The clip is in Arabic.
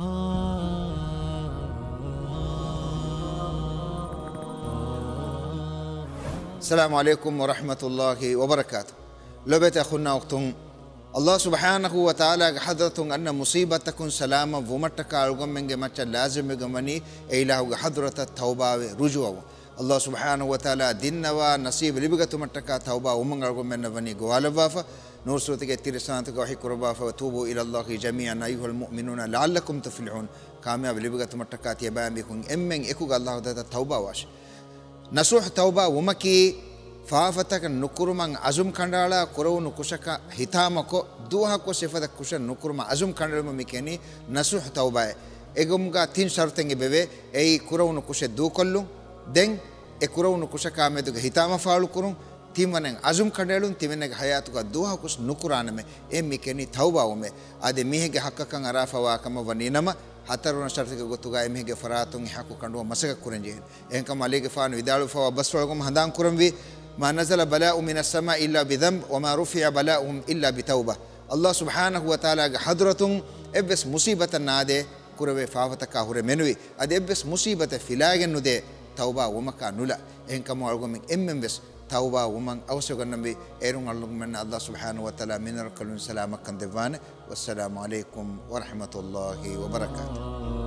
السلام عليكم ورحمة الله وبركاته. لبت أخونا وقتهم الله سبحانه وتعالى حضرتهم أن مصيبتكم سلامة ومتك ألقم من جمعة لازم جمعني إله حضرة التوبة رجوع الله سبحانه وتعالى ديننا ونصيب لبقة متك توبة ومن ألقم من بني قوال بافا نور سوتك تيرسانتك وحي كربا فتوبوا إلى الله جميعا أيها المؤمنون لعلكم تفلحون كامياب لبقة متك تيبان بكم إمن إكو الله التوبة واش نصوح توبة ومكي فافتك نكرمان أزم كندالا كرو نكشك هتامكو دوها كو صفة كشن نكرما أزم كندالا مكاني نصوح توبة إعومكا تين شرطين بيبي أي كرو نكش دو كلو دين كرو نكشك عمدك هتام فعلو كرو تيمانن أزم كندالون تيمانن حياتك دوها كش نكرانه مكاني توبة ومه أدي ميهك حقك عرافة واكما ونينما حتى شرطك قطعة إمهج فراتون يحكوا كندوا مسك كورنجين إنكم عليك فان ودالو فوا بس فلكم هندان كورنبي ما نزل بلاء من السماء إلا بذنب وما رفع بلاءهم إلا بتوبة الله سبحانه وتعالى حضرتهم إبس مصيبة النادي كوربي فافتك هور منوي أدي إبس مصيبة فلاجن ندى توبة ومكان نلا إنكم عليكم إمم بس توبة ومن أوسق النبي إيرون من الله سبحانه وتعالى من الكلون سلامك كندفان والسلام عليكم ورحمة الله وبركاته.